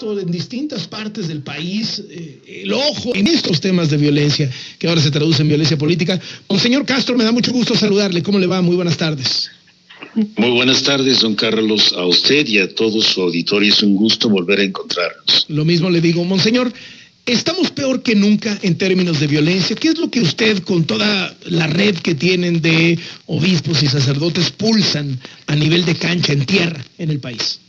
puesto en distintas partes del país el ojo en estos temas de violencia, que ahora se traduce en violencia política. Monseñor Castro, me da mucho gusto saludarle. ¿Cómo le va? Muy buenas tardes. Muy buenas tardes, don Carlos, a usted y a todo su auditorio. Es un gusto volver a encontrarnos. Lo mismo le digo, Monseñor. Estamos peor que nunca en términos de violencia. ¿Qué es lo que usted, con toda la red que tienen de obispos y sacerdotes, pulsan a nivel de cancha, en tierra, en el país?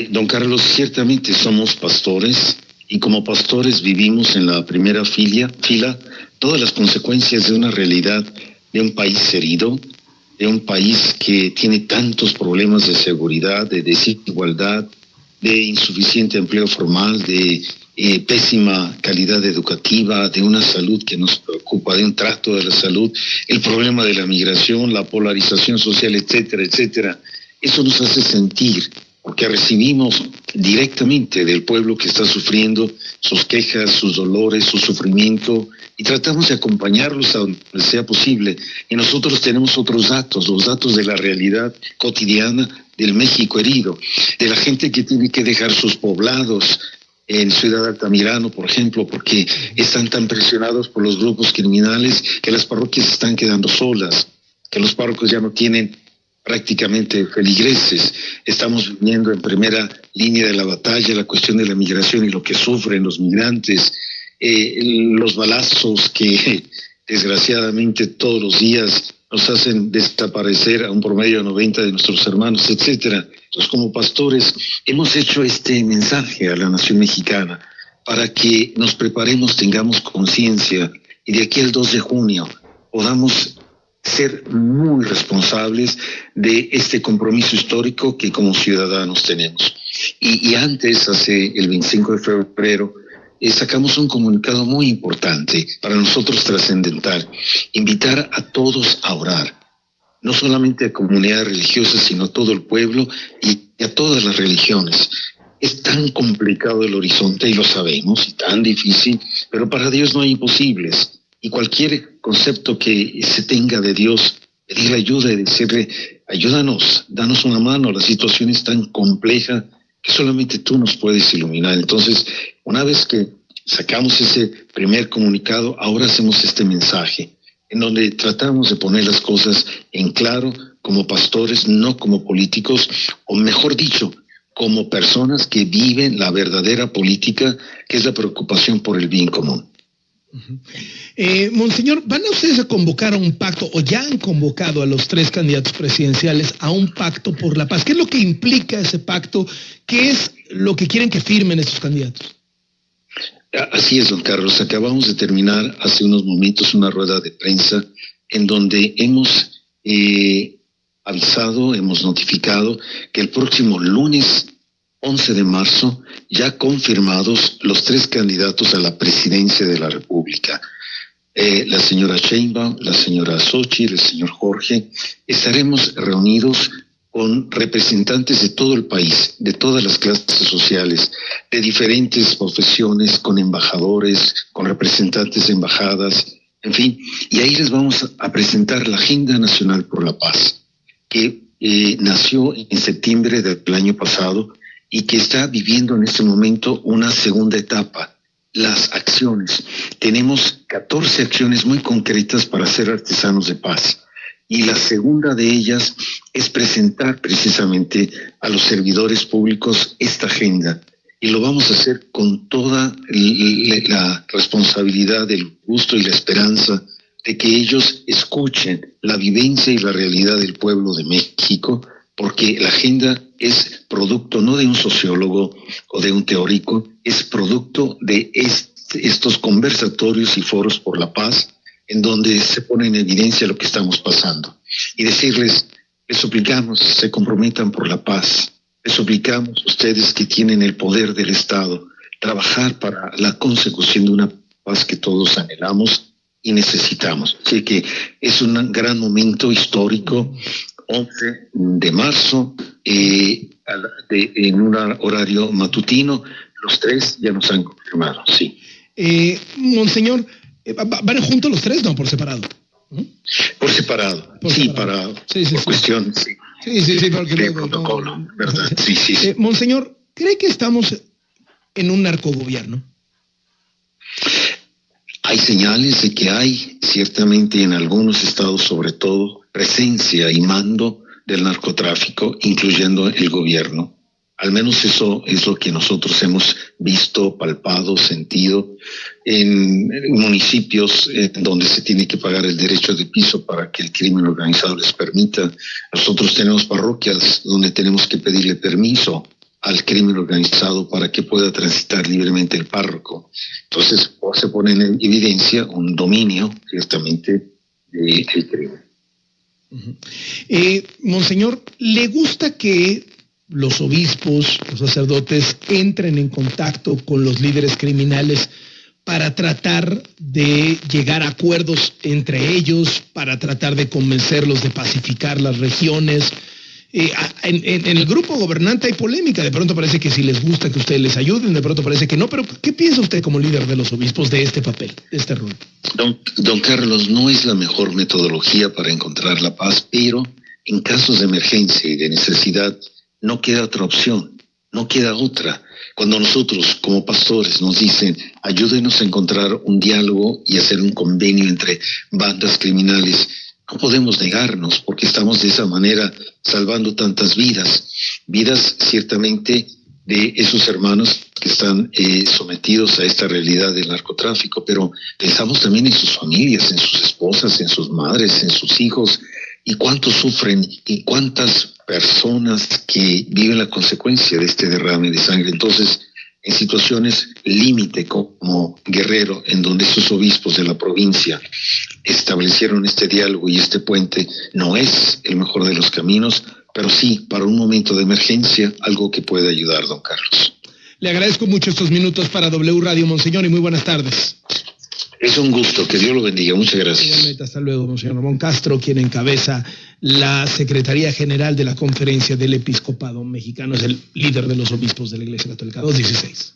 Don Carlos, ciertamente somos pastores y como pastores vivimos en la primera fila todas las consecuencias de una realidad de un país herido, de un país que tiene tantos problemas de seguridad, de desigualdad, de insuficiente empleo formal, de pésima calidad educativa, de una salud que nos preocupa, de un trato de la salud, el problema de la migración, la polarización social, etcétera, etcétera. Eso nos hace sentir, porque recibimos directamente del pueblo que está sufriendo sus quejas, sus dolores, su sufrimiento, y tratamos de acompañarlos a donde sea posible. Y nosotros tenemos otros datos, los datos de la realidad cotidiana del México herido, de la gente que tiene que dejar sus poblados en Ciudad Altamirano, por ejemplo, porque están tan presionados por los grupos criminales que las parroquias se están quedando solas, que los párrocos ya no tienen prácticamente feligreses. Estamos viviendo en primera línea de la batalla la cuestión de la migración y lo que sufren los migrantes, los balazos que desgraciadamente todos los días nos hacen desaparecer a un promedio de 90 de nuestros hermanos, etcétera. Entonces, como pastores, hemos hecho este mensaje a la nación mexicana para que nos preparemos, tengamos conciencia y de aquí al 2 de junio podamos ser muy responsables de este compromiso histórico que como ciudadanos tenemos. Y antes, hace el 25 de febrero, sacamos un comunicado muy importante, para nosotros trascendental: invitar a todos a orar, no solamente a comunidades religiosas, sino a todo el pueblo y a todas las religiones. Es tan complicado el horizonte, y lo sabemos, y tan difícil, pero para Dios no hay imposibles. Y cualquier concepto que se tenga de Dios, pedirle ayuda y decirle: ayúdanos, danos una mano, la situación es tan compleja que solamente tú nos puedes iluminar. Entonces, una vez que sacamos ese primer comunicado, ahora hacemos este mensaje, en donde tratamos de poner las cosas en claro como pastores, no como políticos, o mejor dicho, como personas que viven la verdadera política, que es la preocupación por el bien común. Monseñor, ¿van ustedes a convocar a un pacto, o ya han convocado a los 3 candidatos presidenciales a un pacto por la paz? ¿Qué es lo que implica ese pacto? ¿Qué es lo que quieren que firmen estos candidatos? Así es, don Carlos. Acabamos de terminar hace unos momentos una rueda de prensa en donde hemos avisado, hemos notificado que el próximo lunes 11 de marzo, ya confirmados los 3 candidatos a la presidencia de la República. La señora Sheinbaum, la señora Xochitl, el señor Jorge, estaremos reunidos con representantes de todo el país, de todas las clases sociales, de diferentes profesiones, con embajadores, con representantes de embajadas, en fin, y ahí les vamos a presentar la Agenda Nacional por la Paz, que nació en septiembre del año pasado y que está viviendo en este momento una segunda etapa, las acciones. Tenemos 14 acciones muy concretas para ser artesanos de paz. Y la segunda de ellas es presentar precisamente a los servidores públicos esta agenda. Y lo vamos a hacer con toda la responsabilidad, el gusto y la esperanza de que ellos escuchen la vivencia y la realidad del pueblo de México, porque la agenda es producto no de un sociólogo o de un teórico, es producto de estos conversatorios y foros por la paz, en donde se pone en evidencia lo que estamos pasando. Y decirles, les suplicamos, se comprometan por la paz. Les suplicamos, ustedes que tienen el poder del Estado, trabajar para la consecución de una paz que todos anhelamos y necesitamos. Así que es un gran momento histórico, 11 de marzo, en un horario matutino. Los 3 ya nos han confirmado, sí. Monseñor, ¿van juntos los 3? No, por separado. Por separado, sí, para sí, por cuestión, sí. Sí, porque de protocolo, ¿verdad? Sí. Monseñor, ¿Cree que estamos en un narcogobierno? Hay señales de que hay, ciertamente en algunos estados sobre todo, presencia y mando del narcotráfico, incluyendo el gobierno. Al menos eso es lo que nosotros hemos visto, palpado, sentido en municipios donde se tiene que pagar el derecho de piso para que el crimen organizado les permita. Nosotros tenemos parroquias donde tenemos que pedirle permiso al crimen organizado para que pueda transitar libremente el párroco. Entonces se pone en evidencia un dominio, ciertamente, del crimen. Monseñor, ¿le gusta que los obispos, los sacerdotes, entren en contacto con los líderes criminales para tratar de llegar a acuerdos entre ellos, para tratar de convencerlos de pacificar las regiones? En el grupo gobernante hay polémica, de pronto parece que si les gusta que ustedes les ayuden, de pronto parece que no, pero ¿qué piensa usted como líder de los obispos de este papel, de este rol? Don Carlos, no es la mejor metodología para encontrar la paz, pero en casos de emergencia y de necesidad no queda otra opción, no queda otra. Cuando nosotros como pastores nos dicen ayúdenos a encontrar un diálogo y hacer un convenio entre bandas criminales, no podemos negarnos porque estamos de esa manera salvando tantas vidas ciertamente de esos hermanos que están sometidos a esta realidad del narcotráfico, pero pensamos también en sus familias, en sus esposas, en sus madres, en sus hijos, y cuántos sufren y cuántas personas que viven la consecuencia de este derrame de sangre. Entonces, en situaciones límite como Guerrero, en donde esos obispos de la provincia establecieron este diálogo y este puente, no es el mejor de los caminos, pero sí, para un momento de emergencia, algo que puede ayudar, don Carlos. Le agradezco mucho estos minutos para W Radio, Monseñor, y muy buenas tardes. Es un gusto, que Dios lo bendiga, muchas gracias. Igualmente, hasta luego, Monseñor Ramón Castro, quien encabeza la Secretaría General de la Conferencia del Episcopado Mexicano, es el líder de los obispos de la Iglesia Católica 216.